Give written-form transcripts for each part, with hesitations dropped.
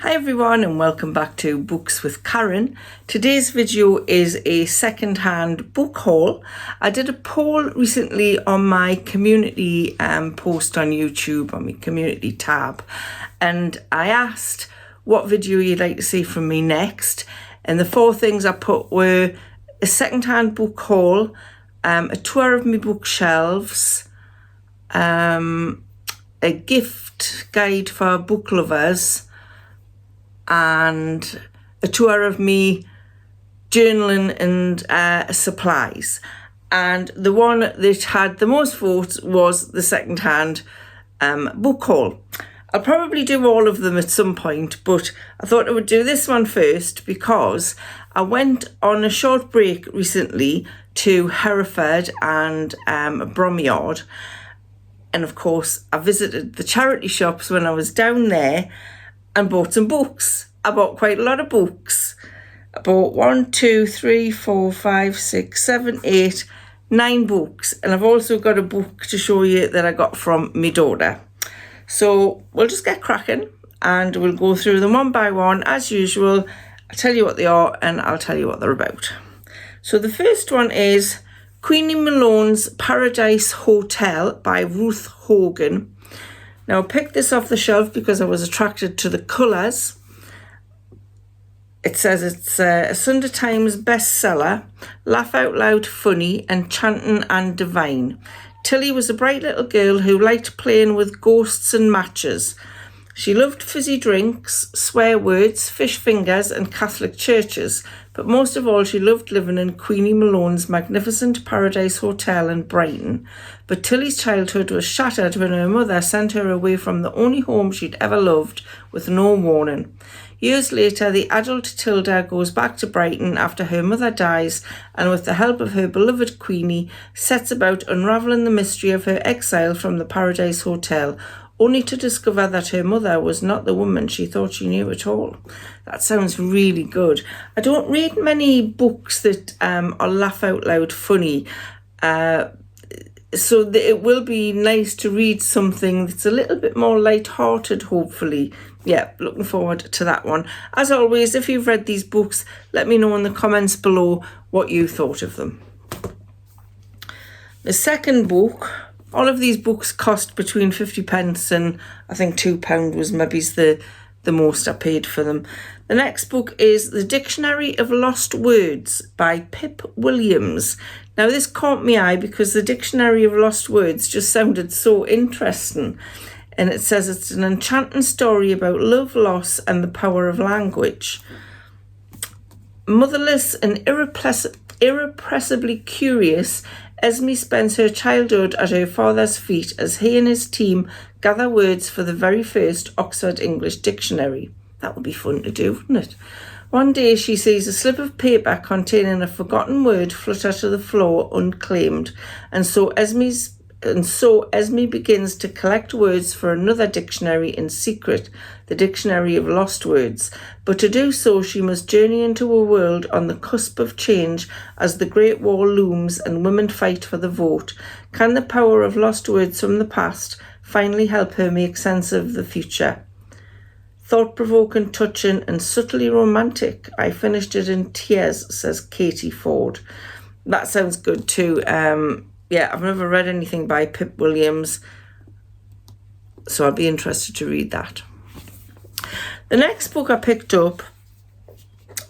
Hi everyone and welcome back to Books with Karen. Today's video is a second-hand book haul. I did a poll recently on my community post on YouTube, on my community tab, and I asked what video you'd like to see from me next, and the four things I put were a second-hand book haul, a tour of my bookshelves, a gift guide for book lovers, and a tour of me journaling and supplies. And the one that had the most votes was the second-hand book haul. I'll probably do all of them at some point, but I thought I would do this one first because I went on a short break recently to Hereford and Bromyard. And of course, I visited the charity shops when I was down there and bought some books. I bought quite a lot of books. I bought 1, 2, 3, 4, 5, 6, 7, 8, 9 books. And I've also got a book to show you that I got from my daughter. So we'll just get cracking and we'll go through them one by one as usual. I'll tell you what they are and I'll tell you what they're about. So the first one is Queenie Malone's Paradise Hotel by Ruth Hogan. Now, I picked this off the shelf because I was attracted to the colours. It says it's a Sunday Times bestseller, laugh out loud funny, enchanting and divine. Tilly was a bright little girl who liked playing with ghosts and matches. She loved fizzy drinks, swear words, fish fingers and Catholic churches, but most of all she loved living in Queenie Malone's magnificent Paradise Hotel in Brighton. But Tilly's childhood was shattered when her mother sent her away from the only home she'd ever loved with no warning. Years later, the adult Tilda goes back to Brighton after her mother dies and with the help of her beloved Queenie, sets about unravelling the mystery of her exile from the Paradise Hotel, only to discover that her mother was not the woman she thought she knew at all. That sounds really good. I don't read many books that are laugh out loud funny, so it will be nice to read something that's a little bit more light-hearted, hopefully. Yeah, looking forward to that one. As always, if you've read these books, let me know in the comments below what you thought of them. The second book, all of these books cost between 50p and I think £2 was maybe the most I paid for them. The next book is The Dictionary of Lost Words by Pip Williams. Now this caught my eye because the Dictionary of Lost Words just sounded so interesting. And it says it's an enchanting story about love, loss and the power of language. Motherless and irrepressibly curious, Esme spends her childhood at her father's feet as he and his team gather words for the very first Oxford English Dictionary. That would be fun to do, wouldn't it? One day she sees a slip of paper containing a forgotten word flutter to the floor unclaimed, and so Esme begins to collect words for another dictionary in secret, the Dictionary of Lost Words. But to do so, she must journey into a world on the cusp of change as the Great War looms and women fight for the vote. Can the power of lost words from the past finally help her make sense of the future? Thought-provoking, touching and subtly romantic. I finished it in tears, says Katie Ford. That sounds good too. Yeah, I've never read anything by Pip Williams, so I'll be interested to read that. The next book I picked up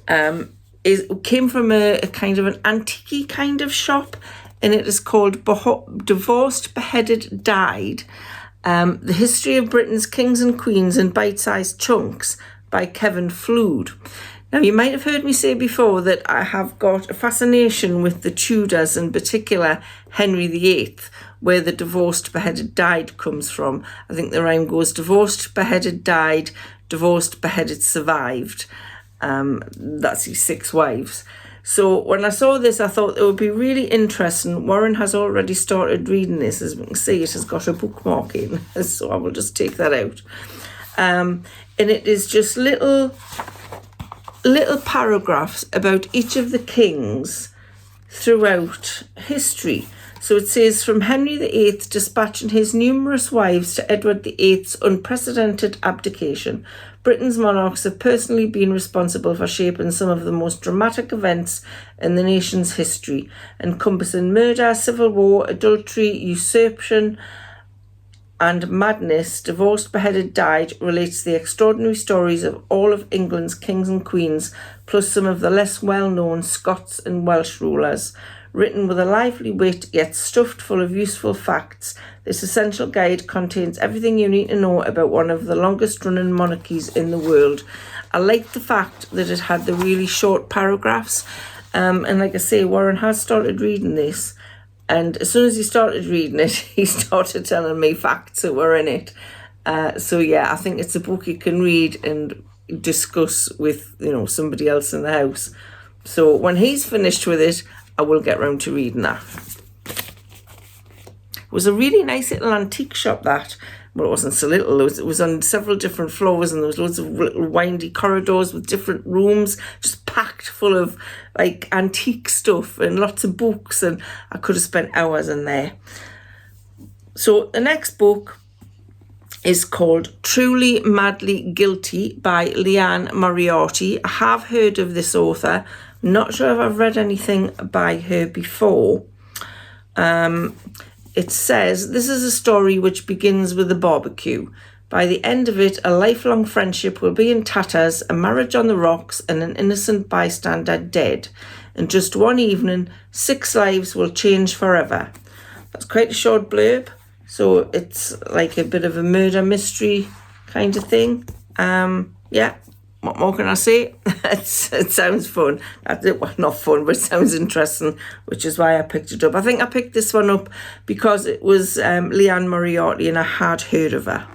came from a kind of an antique kind of shop, and it is called Divorced, Beheaded, Died. The History of Britain's Kings and Queens in Bite-Sized Chunks by Kevin Flude. Now, you might have heard me say before that I have got a fascination with the Tudors, in particular Henry VIII, where the divorced, beheaded, died comes from. I think the rhyme goes divorced, beheaded, died, divorced, beheaded, survived. That's his 6 wives. So when I saw this, I thought it would be really interesting. Warren has already started reading this. As we can see, it has got a bookmark in, so I will just take that out. And it is just little paragraphs about each of the kings throughout history. So it says, from Henry VIII dispatching his numerous wives to Edward VIII's unprecedented abdication, Britain's monarchs have personally been responsible for shaping some of the most dramatic events in the nation's history, encompassing murder, civil war, adultery, usurpation, and madness. Divorced, Beheaded, Died relates the extraordinary stories of all of England's kings and queens, plus some of the less well-known Scots and Welsh rulers. Written with a lively wit, yet stuffed full of useful facts, this essential guide contains everything you need to know about one of the longest-running monarchies in the world. I liked the fact that it had the really short paragraphs, and like I say, Warren has started reading this. And as soon as he started reading it, he started telling me facts that were in it. So yeah, I think it's a book you can read and discuss with, somebody else in the house. So when he's finished with it, I will get round to reading that. It was a really nice little antique shop, that. Well, it wasn't so little. It was on several different floors, and there was loads of little windy corridors with different rooms, just packed full of like antique stuff and lots of books, and I could have spent hours in there. So the next book is called Truly Madly Guilty by Liane Moriarty. I have heard of this author. Not sure if I've read anything by her before. It says, this is a story which begins with a barbecue. By the end of it, a lifelong friendship will be in tatters, a marriage on the rocks, and an innocent bystander dead. In just one evening, 6 lives will change forever. That's quite a short blurb. So it's like a bit of a murder mystery kind of thing. Yeah. What more can I say? It sounds fun. Well, not fun, but it sounds interesting, which is why I picked it up. I think I picked this one up because it was Liane Moriarty and I had heard of her.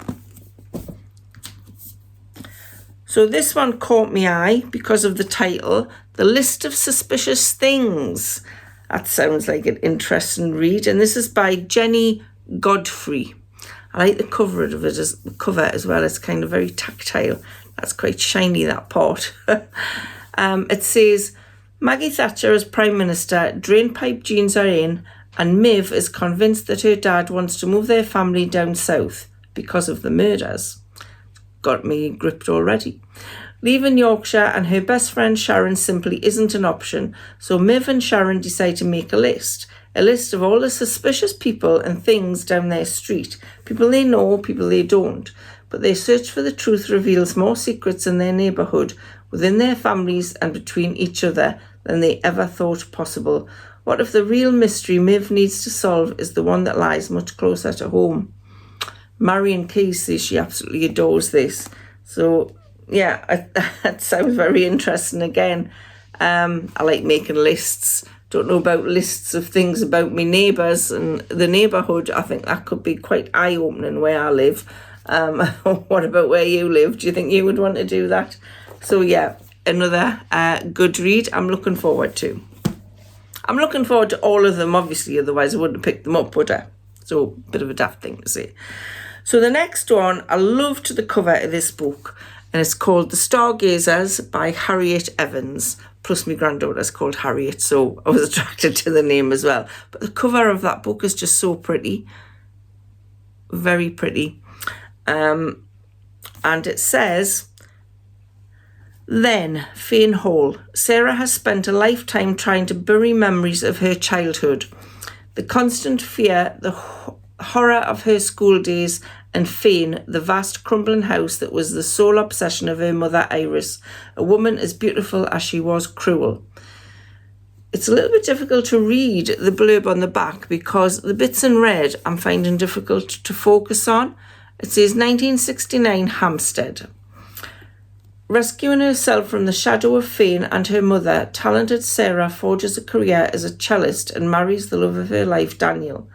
So this one caught my eye because of the title, The List of Suspicious Things. That sounds like an interesting read. And this is by Jennie Godfrey. I like the cover of it as well. It's kind of very tactile. That's quite shiny, that part. It says, Maggie Thatcher as Prime Minister, drainpipe jeans are in, and Miv is convinced that her dad wants to move their family down south because of the murders. Got me gripped already. Leaving Yorkshire and her best friend Sharon simply isn't an option, so Miv and Sharon decide to make a list of all the suspicious people and things down their street, people they know, people they don't. But their search for the truth reveals more secrets in their neighbourhood, within their families and between each other than they ever thought possible. What if the real mystery Miv needs to solve is the one that lies much closer to home? Marion Keyes says she absolutely adores this. So, yeah, that sounds very interesting again. I like making lists. Don't know about lists of things about my neighbours and the neighbourhood. I think that could be quite eye-opening where I live. What about where you live? Do you think you would want to do that? So yeah, another good read I'm looking forward to. I'm looking forward to all of them, obviously, otherwise I wouldn't have picked them up, would I? So, bit of a daft thing to say. So the next one, I loved the cover of this book, and it's called The Stargazers by Harriet Evans. Plus my granddaughter's called Harriet, so I was attracted to the name as well. But the cover of that book is just so pretty. Very pretty. And it says, then, Fane Hall. Sarah has spent a lifetime trying to bury memories of her childhood. The constant fear, the horror of her school days, and Fane, the vast crumbling house that was the sole obsession of her mother Iris, a woman as beautiful as she was cruel. It's a little bit difficult to read the blurb on the back because the bits in red I'm finding difficult to focus on. It says 1969 Hampstead. Rescuing herself from the shadow of Fane and her mother, talented Sarah forges a career as a cellist and marries the love of her life, Daniel.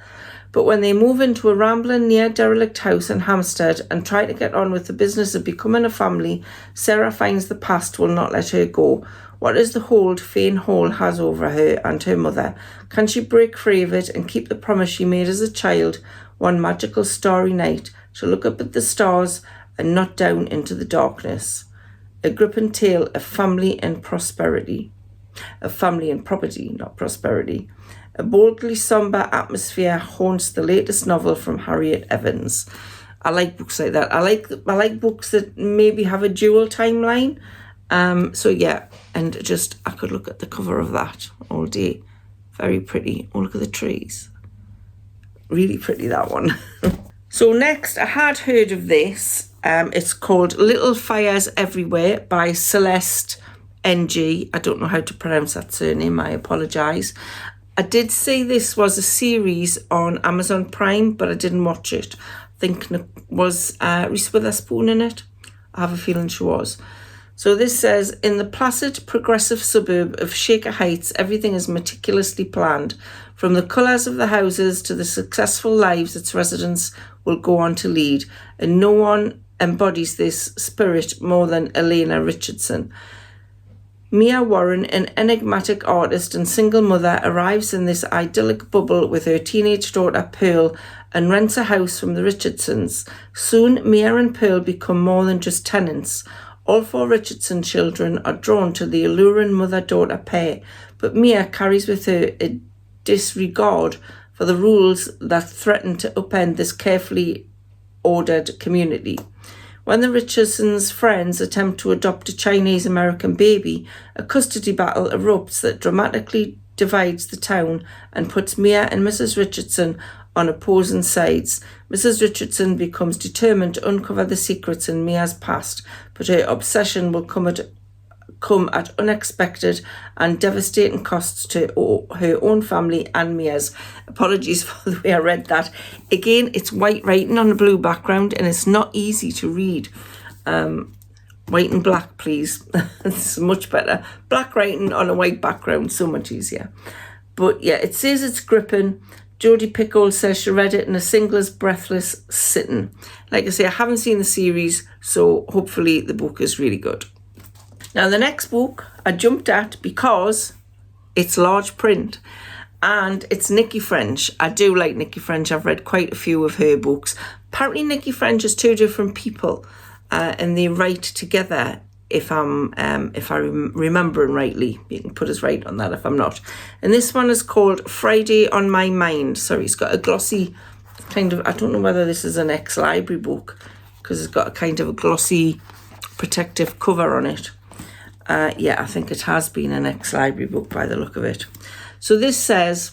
But when they move into a rambling near derelict house in Hampstead and try to get on with the business of becoming a family, Sarah finds the past will not let her go. What is the hold Fane Hall has over her and her mother? Can she break free of it and keep the promise she made as a child? One magical starry night, she'll look up at the stars and not down into the darkness. A gripping tale of family and prosperity. Of family and property, not prosperity. A boldly sombre atmosphere haunts the latest novel from Harriet Evans. I like books like that. I like books that maybe have a dual timeline. So yeah, and just I could look at the cover of that all day. Very pretty. Oh, look at the trees. Really pretty, that one. So next, I had heard of this. It's called Little Fires Everywhere by Celeste NG. I don't know how to pronounce that surname. I apologise. I did see this was a series on Amazon Prime, but I didn't watch it. I think was Reese Witherspoon in it. I have a feeling she was. So this says, in the placid, progressive suburb of Shaker Heights, everything is meticulously planned, from the colours of the houses to the successful lives its residents will go on to lead, and no one embodies this spirit more than Elena Richardson. Mia Warren, an enigmatic artist and single mother, arrives in this idyllic bubble with her teenage daughter Pearl and rents a house from the Richardsons. Soon, Mia and Pearl become more than just tenants. All 4 Richardson children are drawn to the alluring mother-daughter pair, but Mia carries with her a disregard for the rules that threaten to upend this carefully ordered community. When the Richardsons' friends attempt to adopt a Chinese-American baby, a custody battle erupts that dramatically divides the town and puts Mia and Mrs. Richardson on opposing sides. Mrs. Richardson becomes determined to uncover the secrets in Mia's past, but her obsession will come at unexpected and devastating costs to her own family and Mia's. Apologies for the way I read that. Again, it's white writing on a blue background and it's not easy to read. White and black, please. It's much better. Black writing on a white background, so much easier. But yeah, it says it's gripping. Jodie Picoult says she read it in a singler's breathless sitting. Like I say, I haven't seen the series, so hopefully the book is really good. Now, the next book I jumped at because it's large print and it's Nicci French. I do like Nicci French. I've read quite a few of her books. Apparently, Nicci French is 2 different people and they write together. If I'm remembering rightly, you can put us right on that if I'm not. And this one is called Friday on My Mind. Sorry, it's got a glossy kind of, I don't know whether this is an ex-library book because it's got a kind of a glossy protective cover on it. Yeah, I think it has been an ex-library book by the look of it. So this says,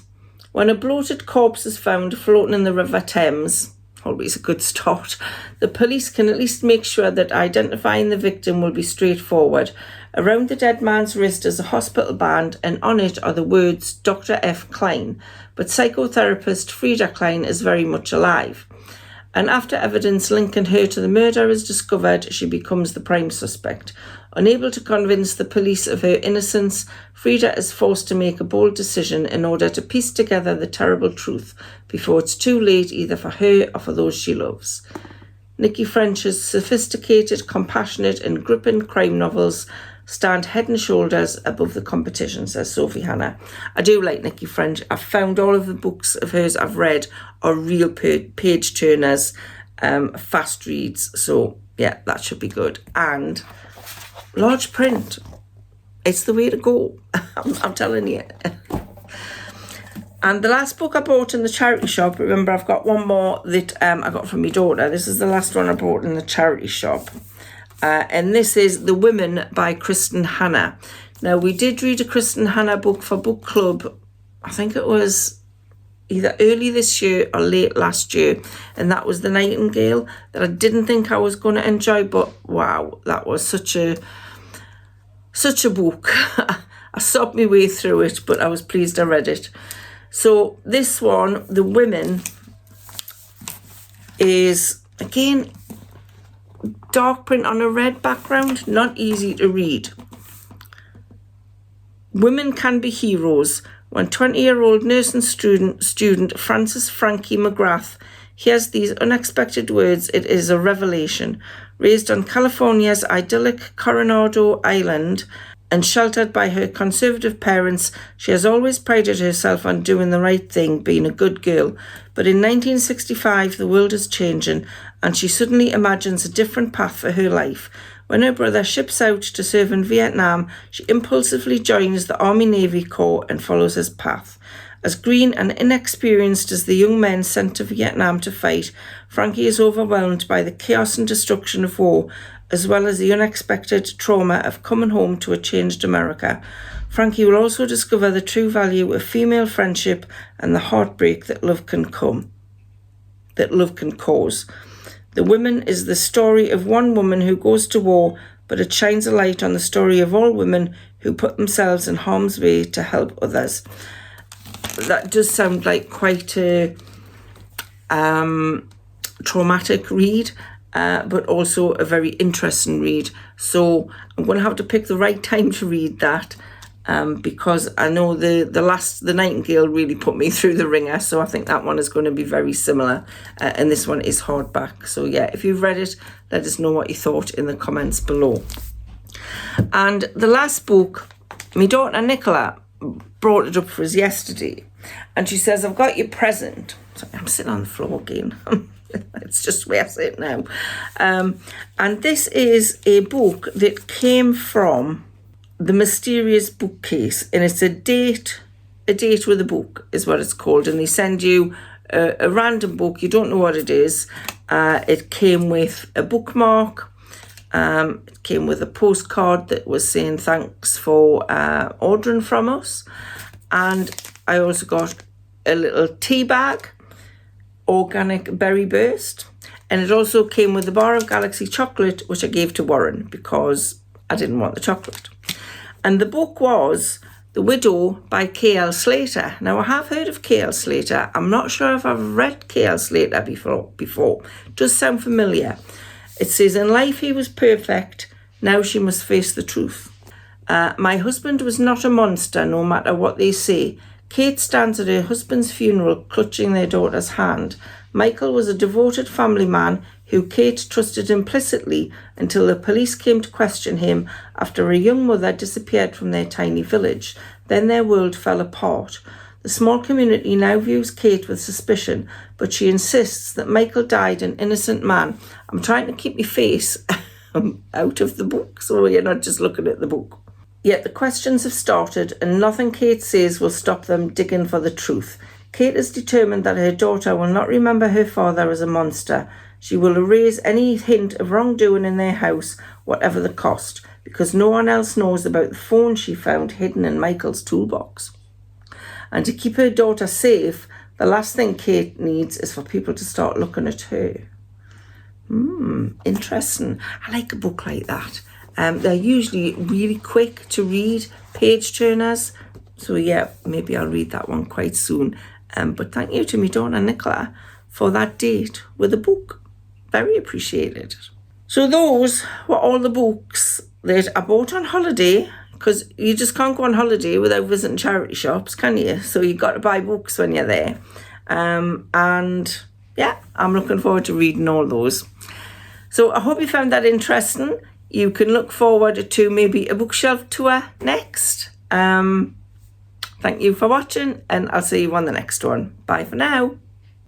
when a bloated corpse is found floating in the River Thames, always a good start, the police can at least make sure that identifying the victim will be straightforward. Around the dead man's wrist is a hospital band and on it are the words Dr. F. Klein, but psychotherapist Frida Klein is very much alive. And after evidence linking her to the murder is discovered, she becomes the prime suspect. Unable to convince the police of her innocence, Frida is forced to make a bold decision in order to piece together the terrible truth before it's too late either for her or for those she loves. Nicci French's sophisticated, compassionate and gripping crime novels stand head and shoulders above the competition, says Sophie Hannah. I do like Nicci French. I've found all of the books of hers I've read are real page turners, fast reads. So yeah, that should be good. And large print, it's the way to go. I'm telling you. And the last book I bought in the charity shop, remember I've got one more that I got from my daughter. This is the last one I bought in the charity shop. And this is The Women by Kristin Hannah. Now, we did read a Kristin Hannah book for book club. I think it was either early this year or late last year. And that was The Nightingale, that I didn't think I was going to enjoy. But wow, that was such a book. I sobbed my way through it, but I was pleased I read it. So this one, The Women, is, again, dark print on a red background, not easy to read. Women can be heroes. When 20-year-old nursing student Frances Frankie McGrath hears these unexpected words, it is a revelation. Raised on California's idyllic Coronado Island and sheltered by her conservative parents, she has always prided herself on doing the right thing, being a good girl. But in 1965, the world is changing, and she suddenly imagines a different path for her life. When her brother ships out to serve in Vietnam, she impulsively joins the Army Navy Corps and follows his path. As green and inexperienced as the young men sent to Vietnam to fight, Frankie is overwhelmed by the chaos and destruction of war, as well as the unexpected trauma of coming home to a changed America. Frankie will also discover the true value of female friendship and the heartbreak that love can cause. The Women is the story of one woman who goes to war, but it shines a light on the story of all women who put themselves in harm's way to help others. That does sound like quite a traumatic read, but also a very interesting read. So I'm going to have to pick the right time to read that, because I know the Nightingale really put me through the ringer. So I think that one is going to be very similar, and this one is hardback. So yeah, if you've read it, let us know what you thought in the comments below. And the last book, my daughter Nicola brought it up for us yesterday, and she says, I've got your present. Sorry, I'm sitting on the floor again. It's just where I sit now. And this is a book that came from The Mysterious Bookcase, and it's a date with a book is what it's called, and they send you a random book. You don't know what it is. It came with a bookmark. It came with a postcard that was saying thanks for ordering from us, and I also got a little tea bag, organic berry burst, and it also came with a bar of Galaxy chocolate, which I gave to Warren because I didn't want the chocolate. And the book was The Widow by K L Slater. Now, I have heard of K L Slater. I'm not sure if I've read K L Slater before. It does sound familiar. It says, in life he was perfect, now she must face the truth. My husband was not a monster, no matter what they say. Kate stands at her husband's funeral clutching their daughter's hand. Michael was a devoted family man who Kate trusted implicitly until the police came to question him after a young mother disappeared from their tiny village. Then their world fell apart. The small community now views Kate with suspicion, but she insists that Michael died an innocent man. I'm trying to keep my face out of the book so you're not just looking at the book. Yet the questions have started, and nothing Kate says will stop them digging for the truth. Kate is determined that her daughter will not remember her father as a monster. She will erase any hint of wrongdoing in their house, whatever the cost, because no one else knows about the phone she found hidden in Michael's toolbox. And to keep her daughter safe, the last thing Kate needs is for people to start looking at her. Interesting. I like a book like that. They're usually really quick to read, page turners. So yeah, maybe I'll read that one quite soon. But thank you to me daughter Nicola for that date with a book. Very appreciated. So those were all the books that I bought on holiday, because you just can't go on holiday without visiting charity shops, can you? So you've got to buy books when you're there. And yeah, I'm looking forward to reading all those. So I hope you found that interesting. You can look forward to maybe a bookshelf tour next. Thank you for watching, and I'll see you on the next one. Bye for now.